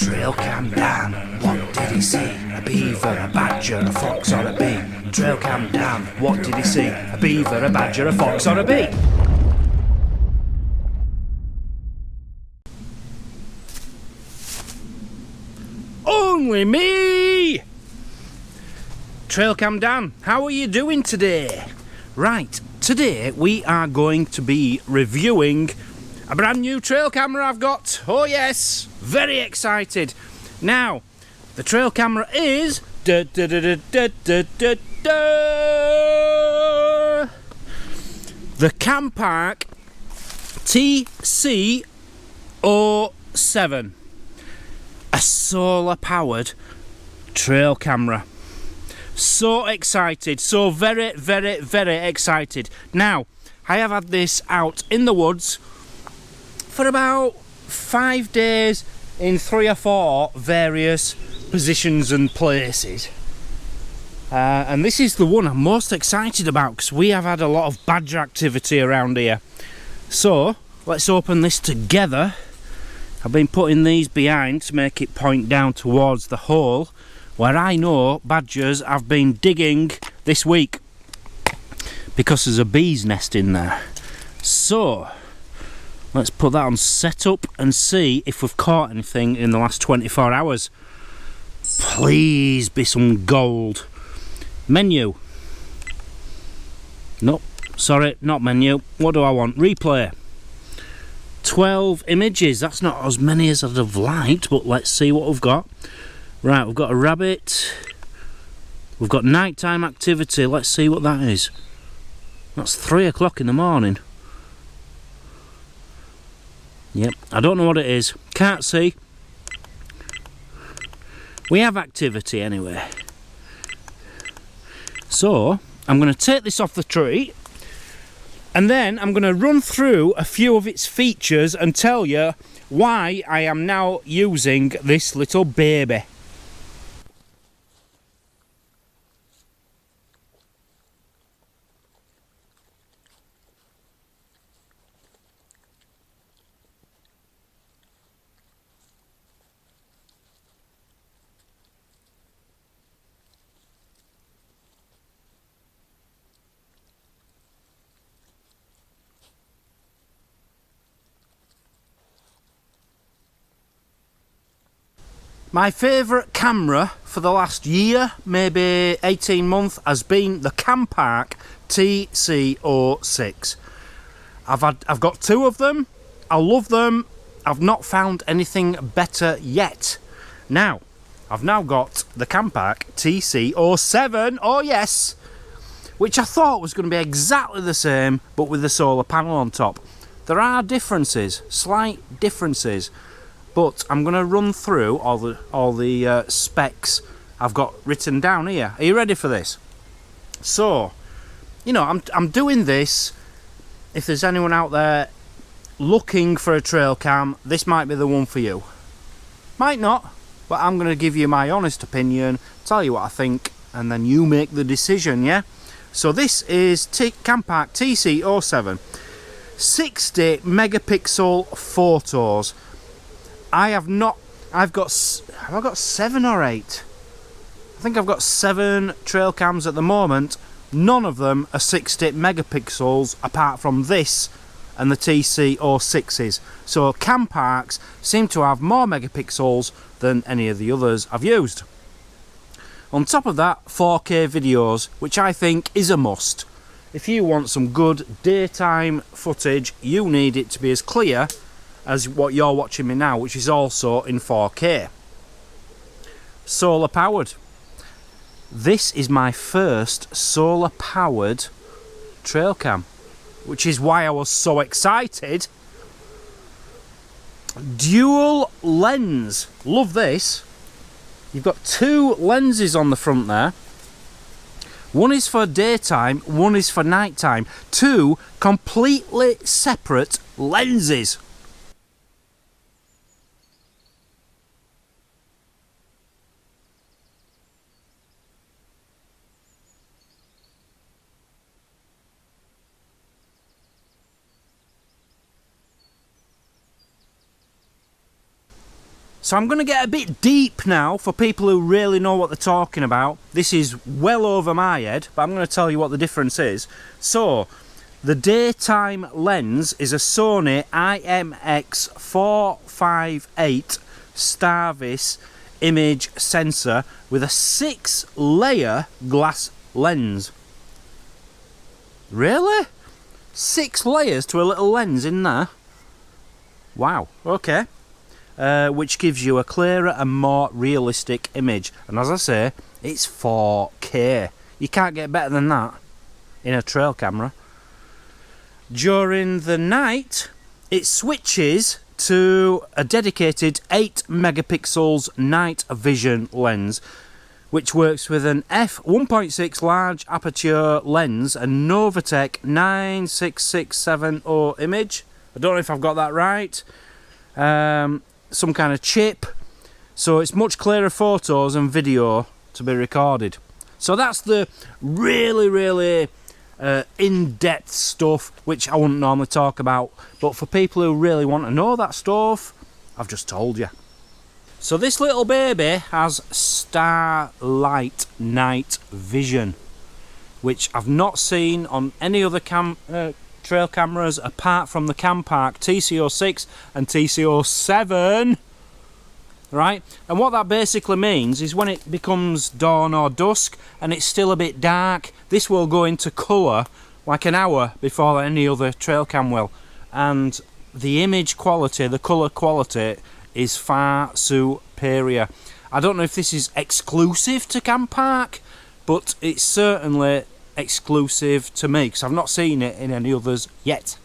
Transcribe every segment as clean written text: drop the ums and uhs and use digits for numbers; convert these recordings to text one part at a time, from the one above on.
Trailcam Dan, what did he see? A beaver, a badger, a fox or a bee? Trailcam Dan, what did he see? A beaver, a badger, a fox or a bee? Only me! Trailcam Dan, how are you doing today? Right, today we are going to be reviewing a brand new trail camera I've got. Oh yes, very excited. Now, the trail camera is the Campark TC07. A solar powered trail camera. So excited, so very excited. Now, I have had this out in the woods for about 5 days in 3 or 4 various positions and places. And this is the one I'm most excited about because we have had a lot of badger activity around here. So, let's open this together. I've been putting these behind to make it point down towards the hole where I know badgers have been digging this week because there's a bee's nest in there. So, let's put that on setup and see if we've caught anything in the last 24 hours. Please be some gold. Menu. Nope, sorry, not menu. What do I want? Replay. 12 images. That's not as many as I'd have liked, but let's see what we've got. Right, we've got a rabbit. We've got nighttime activity. Let's see what that is. That's 3 o'clock in the morning. Yep, I don't know what it is. Can't see. We have activity anyway. So, I'm going to take this off the tree and then I'm going to run through a few of its features and tell you why I am now using this little baby. My favourite camera for the last year, maybe 18 months, has been the Campark TC06. I've got 2 of them. I love them. I've not found anything better yet. Now, I've now got the Campark TC07. Oh yes, which I thought was going to be exactly the same, but with the solar panel on top. There are differences, slight differences. But I'm going to run through all the specs I've got written down here. Are you ready for this? So, you know, I'm doing this. If there's anyone out there looking for a trail cam, this might be the one for you. Might not, but I'm going to give you my honest opinion, tell you what I think, and then you make the decision, yeah? So this is Campark TC07. 60 megapixel photos. Have I got 7 or 8? I think I've got 7 trail cams at the moment. None of them are 60 megapixels apart from this and the TC06s. So Camparks seem to have more megapixels than any of the others I've used. On top of that, 4K videos, which I think is a must. If you want some good daytime footage, you need it to be as clear as what you're watching me now, which is also in 4K. Solar powered. This is my first solar powered trail cam, which is why I was so excited. Dual lens. Love this. You've got 2 lenses on the front there. One is for daytime, one is for nighttime. 2 completely separate lenses. So I'm going to get a bit deep now for people who really know what they're talking about. This is well over my head, but I'm going to tell you what the difference is. So, the daytime lens is a Sony IMX458 Starvis image sensor with a 6-layer glass lens. Really? 6 layers to a little lens in there? Wow, okay. Which gives you a clearer and more realistic image. And as I say, it's 4K. You can't get better than that in a trail camera. During the night, it switches to a dedicated 8 megapixels night vision lens, which works with an f1.6 large aperture lens and Novatech 96670 image. I don't know if I've got that right. Some kind of chip, so it's much clearer photos and video to be recorded. So that's the really in-depth stuff which I wouldn't normally talk about, but for people who really want to know that stuff, I've just told you. So this little baby has starlight night vision, which I've not seen on any other trail cameras apart from the Campark TC06 and TC07, right? And what that basically means is when it becomes dawn or dusk and it's still a bit dark, this will go into colour like an hour before any other trail cam will, and the image quality, the colour quality is far superior. I don't know if this is exclusive to Campark, but it's certainly exclusive to me because I've not seen it in any others yet.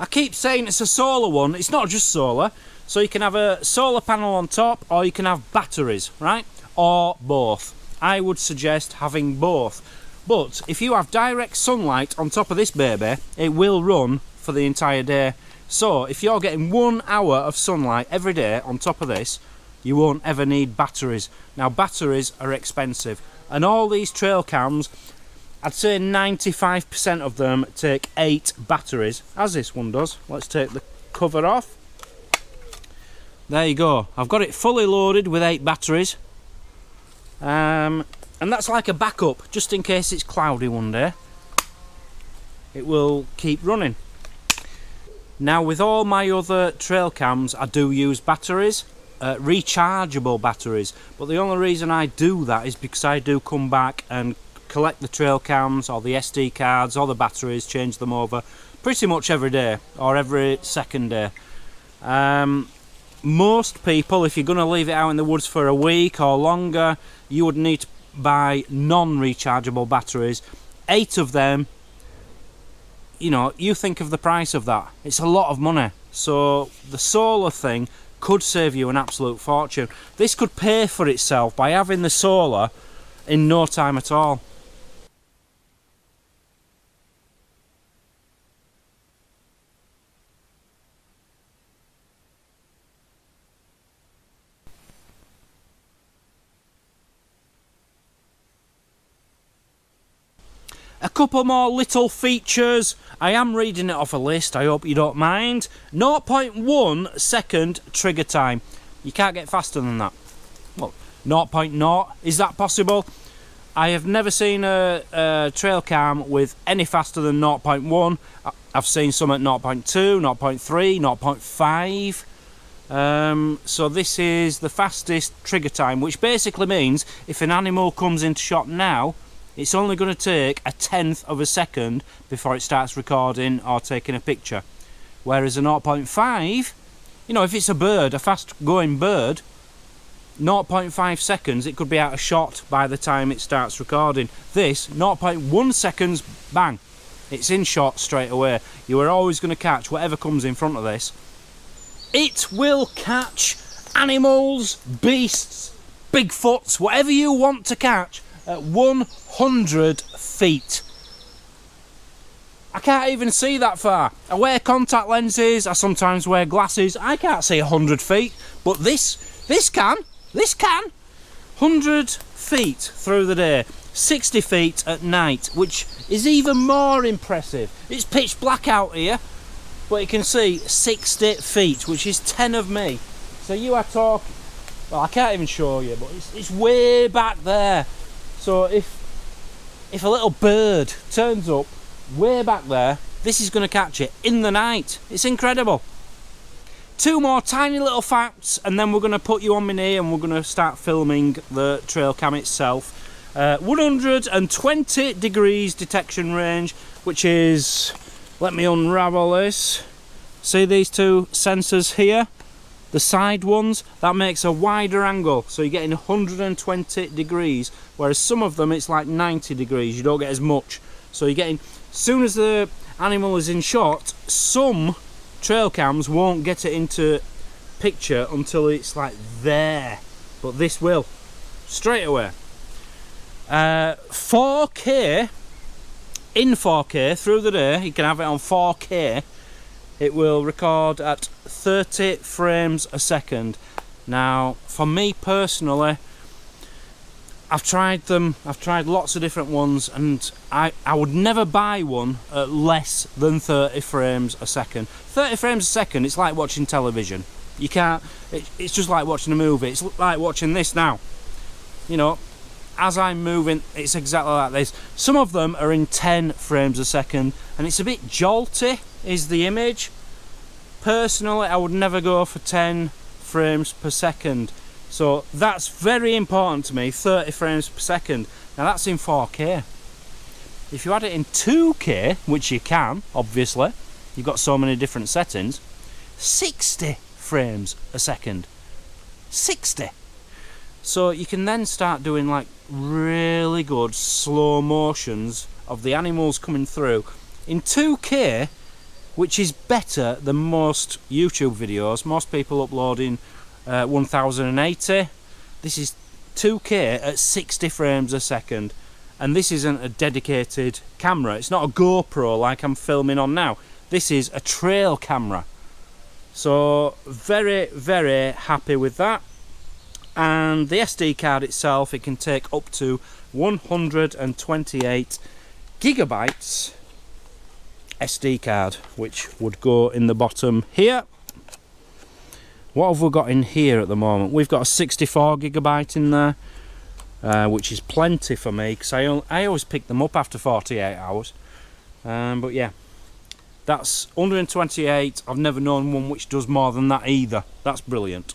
I keep saying it's a solar one. It's not just solar, so you can have a solar panel on top or you can have batteries, right? Or both. I would suggest having both, but if you have direct sunlight on top of this baby, it will run for the entire day. So if you're getting 1 hour of sunlight every day on top of this, you won't ever need batteries. Now batteries are expensive, and all these trail cams, I'd say 95% of them take 8 batteries, as this one does. Let's take the cover off. There you go. I've got it fully loaded with 8 batteries. And that's like a backup, just in case it's cloudy one day. It will keep running. Now with all my other trail cams, I do use batteries, rechargeable batteries. But the only reason I do that is because I do come back and collect the trail cams or the SD cards or the batteries, change them over pretty much every day or every second day. Most people, if you're going to leave it out in the woods for a week or longer, you would need to buy non-rechargeable batteries. 8 of them, you know, you think of the price of that. It's a lot of money. So the solar thing could save you an absolute fortune. This could pay for itself by having the solar in no time at all. A couple more little features. I am reading it off a list, I hope you don't mind. 0.1 second trigger time. You can't get faster than that. Well, 0.0, is that possible? I have never seen a trail cam with any faster than 0.1. I've seen some at 0.2, 0.3, 0.5. So this is the fastest trigger time, which basically means if an animal comes into shot now, it's only going to take 1/10 of a second before it starts recording or taking a picture. Whereas a 0.5, you know, if it's a bird, a fast going bird, 0.5 seconds, it could be out of shot by the time it starts recording. This, 0.1 seconds, bang, it's in shot straight away. You are always going to catch whatever comes in front of this. It will catch animals, beasts, Bigfoots, whatever you want to catch at 100 feet. I can't even see that far. I wear contact lenses, I sometimes wear glasses. I can't see 100 feet, but this can. 100 feet through the day, 60 feet at night, which is even more impressive. It's pitch black out here, but you can see 60 feet, which is 10 of me. So you are well, I can't even show you, but it's way back there. So if a little bird turns up way back there, this is going to catch it in the night. It's incredible. 2 more tiny little facts, and then we're going to put you on my knee and we're going to start filming the trail cam itself. 120 degrees detection range, which is, let me unravel this. See these 2 sensors here? The side ones, that makes a wider angle, so you're getting 120 degrees, whereas some of them it's like 90 degrees, you don't get as much. So you're getting, as soon as the animal is in shot, some trail cams won't get it into picture until it's like there, but this will, straight away. 4K, in 4K through the day, you can have it on 4K. It will record at 30 frames a second. Now, for me personally, I've tried them, I've tried lots of different ones, and I would never buy one at less than 30 frames a second. 30 frames a second, it's like watching television. You can't, it's just like watching a movie. It's like watching this now. You know, as I'm moving, it's exactly like this. Some of them are in 10 frames a second, and it's a bit jolty, is the image. Personally, I would never go for 10 frames per second. So that's very important to me, 30 frames per second. Now that's in 4K. If you had it in 2K, which you can, obviously, you've got so many different settings, 60 frames a second. 60. So you can then start doing like really good slow motions of the animals coming through in 2K, which is better than most YouTube videos. Most people uploading 1080. This is 2K at 60 frames a second, and this isn't a dedicated camera. It's not a GoPro like I'm filming on now. This is a trail camera. So very, very happy with that. And the SD card itself, it can take up to 128 gigabytes SD card, which would go in the bottom here. What have we got in here at the moment? We've got a 64 gigabyte in there, which is plenty for me, because I always pick them up after 48 hours. But yeah, that's 128. I've never known one which does more than that either. That's brilliant.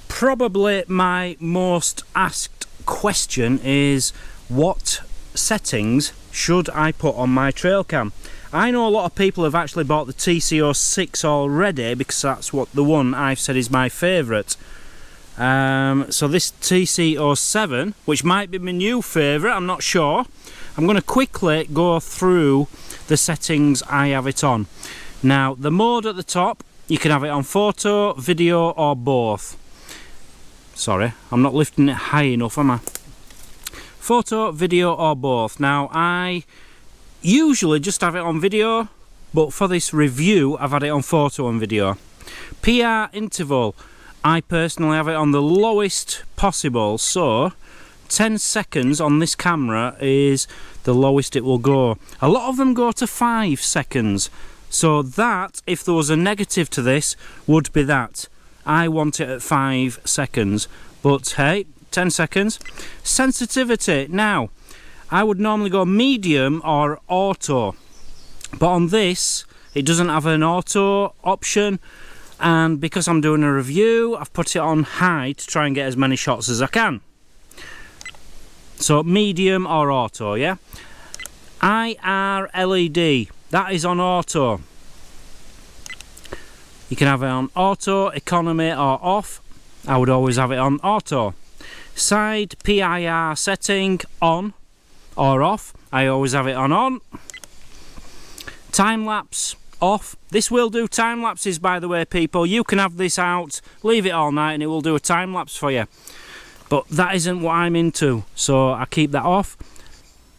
Probably my most asked question is, what settings should I put on my trail cam? I know a lot of people have actually bought the TC06 already, because that's what the one I've said is my favourite. So this TC07, which might be my new favourite, I'm not sure. I'm going to quickly go through the settings I have it on. Now, the mode at the top, you can have it on photo, video, or both. Sorry, I'm not lifting it high enough, am I? Photo, video, or both. Now, I usually just have it on video, but for this review, I've had it on photo and video. PR interval, I personally have it on the lowest possible, so 10 seconds on this camera is the lowest it will go. A lot of them go to 5 seconds, so that, if there was a negative to this, would be that. I want it at 5 seconds, but hey, 10 seconds. Sensitivity, now, I would normally go medium or auto, but on this, it doesn't have an auto option, and because I'm doing a review, I've put it on high to try and get as many shots as I can. So medium or auto, yeah? IR LED, that is on auto. You can have it on auto, economy, or off. I would always have it on auto. Side PIR setting, on or off. I always have it on. Time lapse, off. This will do time lapses, by the way, people. You can have this out, leave it all night, and it will do a time lapse for you. But that isn't what I'm into, so I keep that off.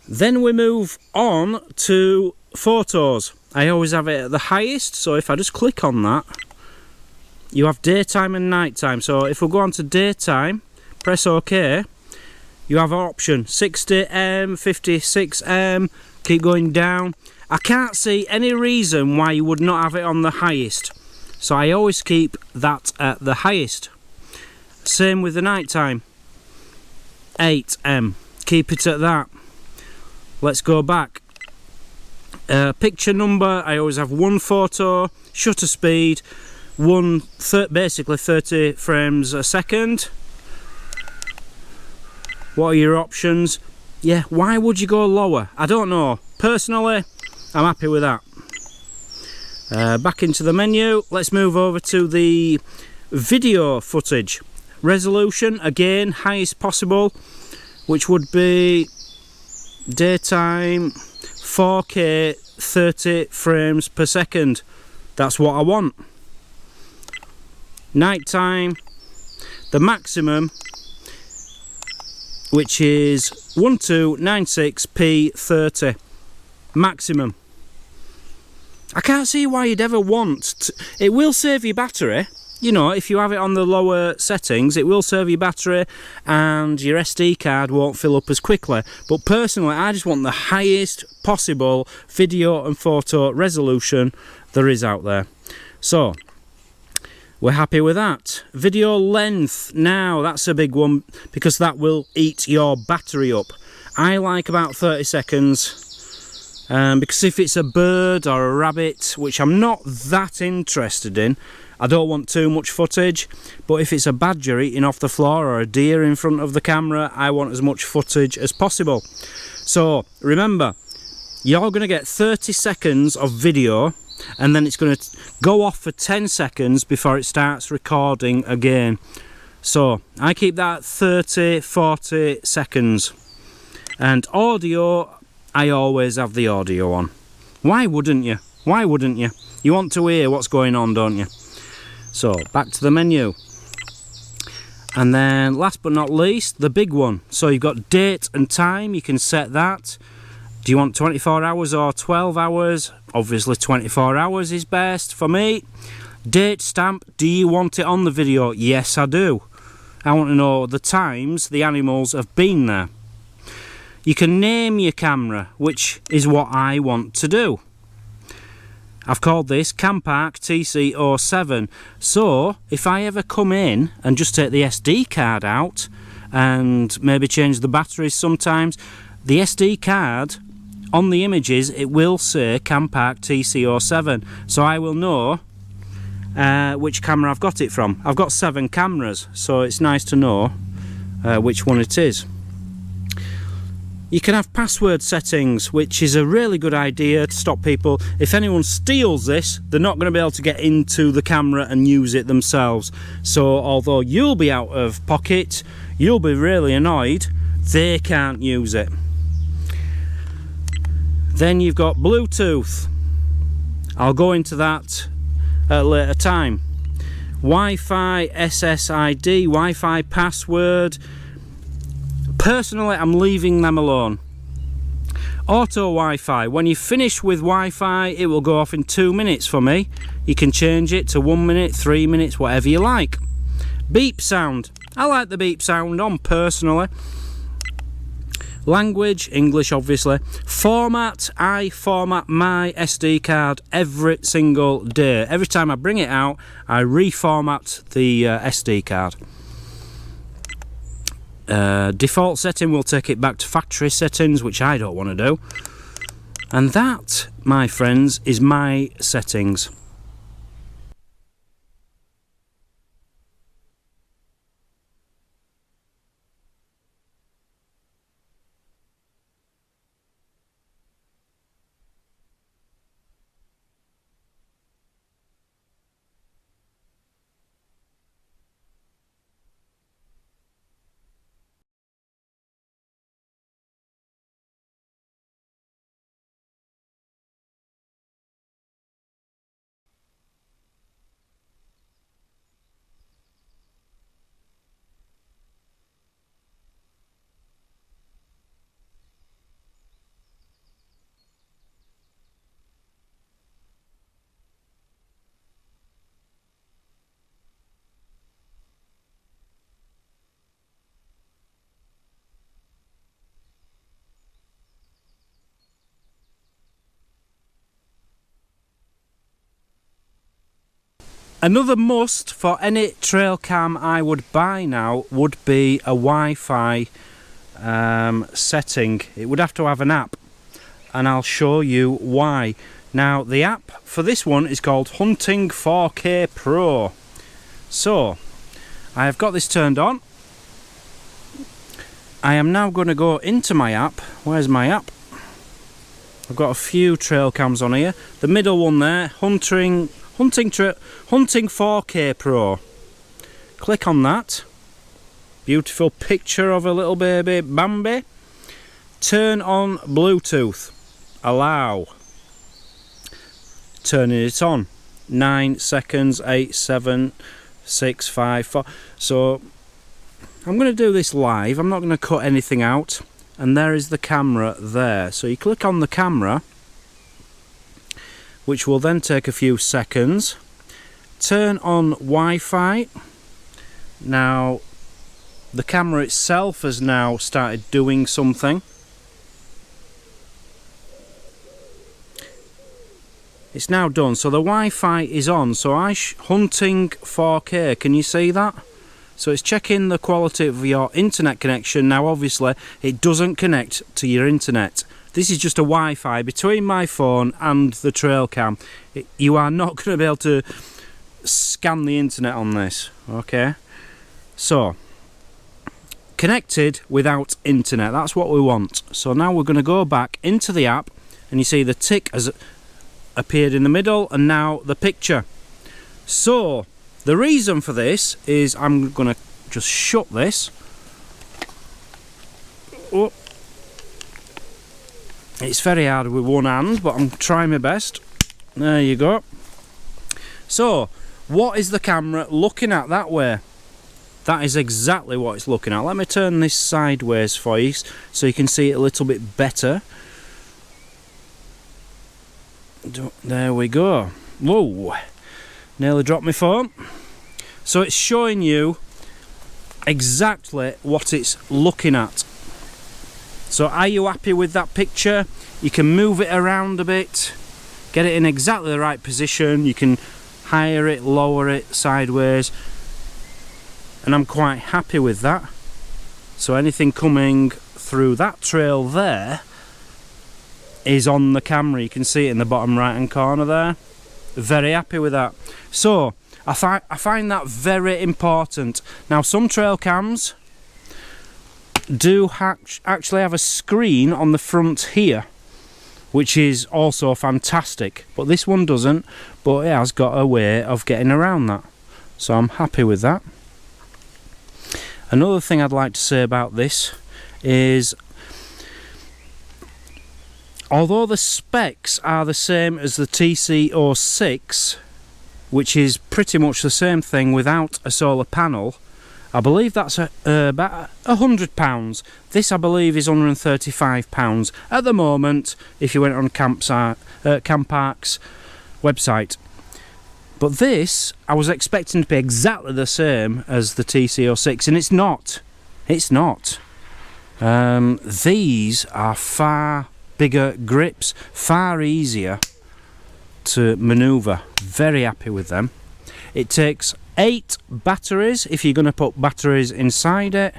Then we move on to photos. I always have it at the highest, so if I just click on that, you have daytime and nighttime. So if we go on to daytime, press OK, you have an option 60M, 56M, keep going down. I can't see any reason why you would not have it on the highest, so I always keep that at the highest. Same with the night time, 8M, keep it at that. Let's go back. Picture number, I always have one photo. Shutter speed, basically 30 frames a second. What are your options? Yeah, why would you go lower? I don't know. Personally, I'm happy with that. Back into the menu. Let's move over to the video footage. Resolution, again, highest possible, which would be daytime 4K 30 frames per second. That's what I want. Nighttime, the maximum, which is 1296p 30 maximum. I can't see why you'd ever want to. It will save your battery, you know, if you have it on the lower settings, it will save your battery and your SD card won't fill up as quickly. But personally, I just want the highest possible video and photo resolution there is out there. So we're happy with that. Video length, now that's a big one because that will eat your battery up. I like about 30 seconds because if it's a bird or a rabbit, which I'm not that interested in, I don't want too much footage. But if it's a badger eating off the floor or a deer in front of the camera, I want as much footage as possible. So remember, you're going to get 30 seconds of video, and then it's going to go off for 10 seconds before it starts recording again. So I keep that 30-40 seconds. And audio, I always have the audio on. Why wouldn't you? Why wouldn't you? You want to hear what's going on, don't you? So back to the menu. And then last but not least, the big one. So you've got date and time, you can set that. Do you want 24 hours or 12 hours? Obviously 24 hours is best for me. Date stamp, do you want it on the video? Yes, I do. I want to know the times the animals have been there. You can name your camera, which is what I want to do. I've called this Campark TC07. So if I ever come in and just take the SD card out and maybe change the batteries sometimes, the SD card on the images, it will say Campark TC07, so I will know which camera I've got it from. I've got 7 cameras, so it's nice to know which one it is. You can have password settings, which is a really good idea to stop people. If anyone steals this, they're not going to be able to get into the camera and use it themselves. So although you'll be out of pocket, you'll be really annoyed, they can't use it. Then you've got Bluetooth. I'll go into that at a later time. Wi-Fi, SSID, Wi-Fi password. Personally, I'm leaving them alone. Auto Wi-Fi. When you finish with Wi-Fi, it will go off in 2 minutes for me. You can change it to 1 minute, 3 minutes, whatever you like. Beep sound. I like the beep sound on personally. Language, English obviously. Format, I format my SD card every single day. Every time I bring it out, I reformat the SD card. Default setting will take it back to factory settings, which I don't want to do. And that, my friends, is my settings. Another must for any trail cam I would buy now would be a Wi-Fi setting. It would have to have an app, and I'll show you why. Now, the app for this one is called Hunting 4K Pro. So, I have got this turned on. I am now going to go into my app. Where's my app? I've got a few trail cams on here. The middle one there, Hunting 4K Pro. Click on that. Beautiful picture of a little baby Bambi. Turn on Bluetooth. Allow. Turning it on. 9 seconds, 8, 7, 6, 5, 4. So I'm going to do this live. I'm not going to cut anything out. And there is the camera there. So you click on the camera, which will then take a few seconds. Turn on Wi-Fi. Now, the camera itself has now started doing something. It's now done. So the Wi-Fi is on. So Hunting 4K. Can you see that? So it's checking the quality of your internet connection. Now, obviously, it doesn't connect to your internet. This is just a Wi-Fi between my phone and the trail cam. You are not going to be able to scan the internet on this. Okay? So, connected without internet. That's what we want. So now we're going to go back into the app, and you see the tick has appeared in the middle, and now the picture. So, the reason for this is I'm going to just shut this. Oh. It's very hard with one hand, but I'm trying my best. There you go. So, what is the camera looking at that way? That is exactly what it's looking at. Let me turn this sideways for you so you can see it a little bit better. There we go. Whoa. Nearly dropped my phone. So it's showing you exactly what it's looking at. So are you happy with that picture? You can move it around a bit, get it in exactly the right position. You can higher it, lower it, sideways. And I'm quite happy with that. So anything coming through that trail there is on the camera. You can see it in the bottom right hand corner there. Very happy with that. So I find that very important. Now, some trail cams do actually have a screen on the front here, which is also fantastic, but this one doesn't, but it has got a way of getting around that, so I'm happy with that. Another thing I'd like to say about this is, although the specs are the same as the TC06, which is pretty much the same thing without a solar panel, I believe that's about £100. This, I believe, is £135 at the moment if you went on Campark's website. But this, I was expecting to be exactly the same as the TC06, and it's not. It's not. These are far bigger grips, far easier to manoeuvre. Very happy with them. It takes 8 batteries if you're going to put batteries inside it,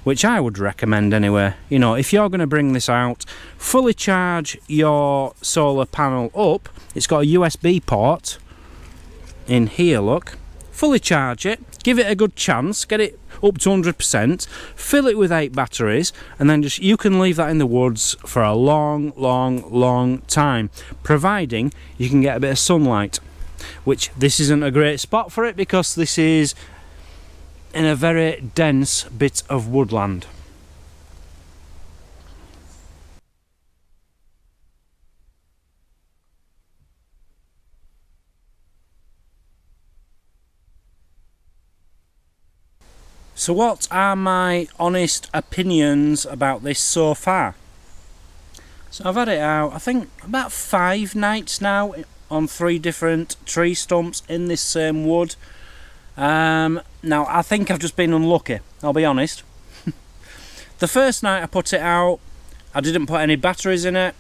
which I would recommend anyway. You know, if you're going to bring this out, fully charge your solar panel up. It's got a USB port in here, look. Fully charge it, give it a good chance, get it up to 100%, fill it with 8 batteries, and then you can leave that in the woods for a long time, providing you can get a bit of sunlight, which this isn't a great spot for it because this is in a very dense bit of woodland. So what are my honest opinions about this so far? So I've had it out, I think, about 5 nights now on 3 different tree stumps in this same wood. Now, I think I've just been unlucky, I'll be honest. The first night I put it out, I didn't put any batteries in it.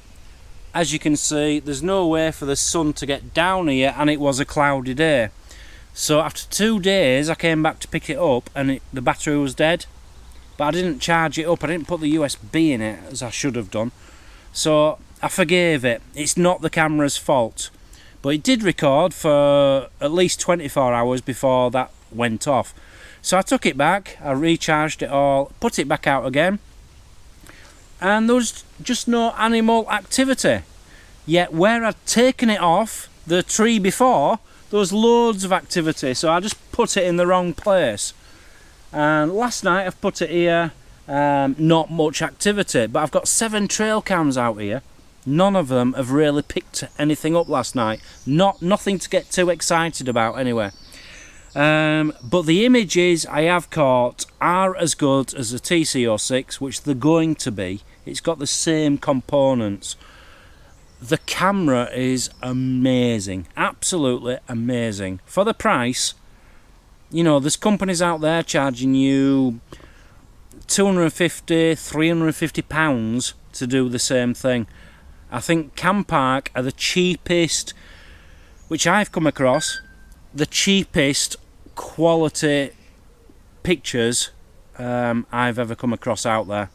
As you can see, there's no way for the sun to get down here, and it was a cloudy day. So after 2 days I came back to pick it up and the battery was dead. But I didn't charge it up, I didn't put the USB in it as I should have done. So I forgave it. It's not the camera's fault. But it did record for at least 24 hours before that went off. So I took it back, I recharged it all, put it back out again. And there was just no animal activity. Yet where I'd taken it off the tree before, there was loads of activity. So I just put it in the wrong place. And last night I've put it here, not much activity, but I've got 7 trail cams out here. None of them have really picked anything up last night. Nothing to get too excited about anyway. But the images I have caught are as good as the TC06, which they're going to be. It's got the same components. The camera is amazing, absolutely amazing. For the price, you know, there's companies out there charging you £250, £350 to do the same thing. I think Campark are the cheapest, which I've come across, the cheapest quality pictures I've ever come across out there.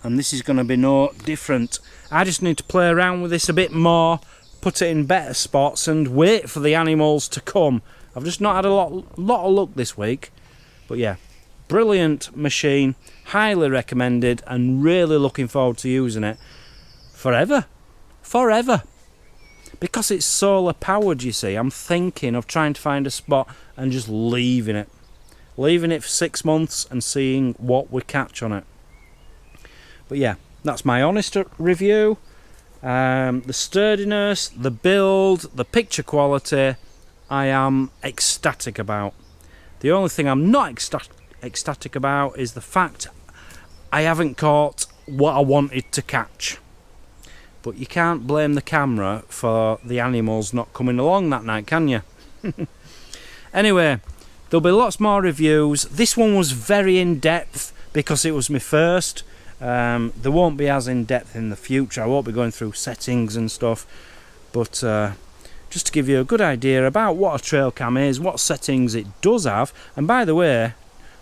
And this is going to be no different. I just need to play around with this a bit more, put it in better spots and wait for the animals to come. I've just not had a lot of luck this week. But yeah, brilliant machine, highly recommended, and really looking forward to using it forever. Because it's solar powered, you see, I'm thinking of trying to find a spot and just leaving it for 6 months and seeing what we catch on it. But yeah, that's my honest review. The sturdiness, the build, the picture quality, I am ecstatic about. The only thing I'm not ecstatic about is the fact I haven't caught what I wanted to catch. But you can't blame the camera for the animals not coming along that night, can you? Anyway, there'll be lots more reviews. This one was very in-depth because it was my first. There won't be as in-depth in the future. I won't be going through settings and stuff. But just to give you a good idea about what a trail cam is, what settings it does have. And by the way,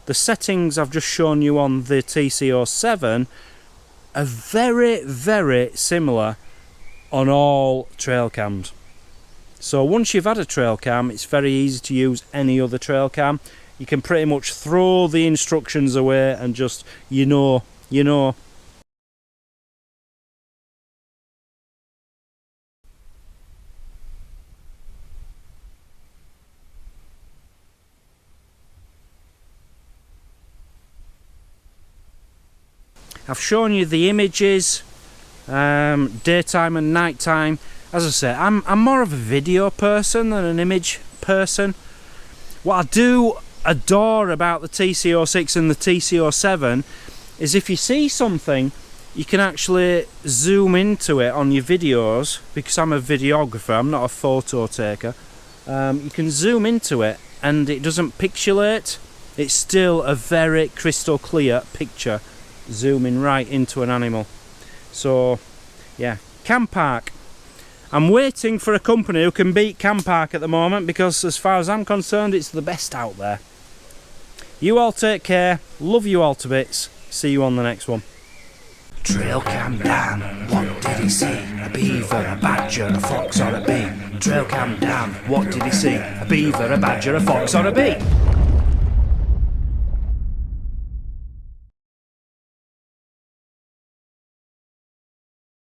the settings I've just shown you on the TC07 are very, very similar on all trail cams. So once you've had a trail cam, it's very easy to use any other trail cam. You can pretty much throw the instructions away and just, you know. I've shown you the images, daytime and nighttime. As I say, I'm more of a video person than an image person. What I do adore about the TC06 and the TC07 is if you see something, you can actually zoom into it on your videos. Because I'm a videographer, I'm not a photo taker. You can zoom into it and it doesn't pixelate. It's still a very crystal clear picture, zooming right into an animal. So yeah, Campark. I'm waiting for a company who can beat Campark at the moment, because as far as I'm concerned, it's the best out there. You all take care, love you all to bits, see you on the next one. Trail cam Dan, what did he see? A beaver, a badger, a fox or a bee? Trail cam Dan, what did he see? A beaver, a badger, a fox or a bee?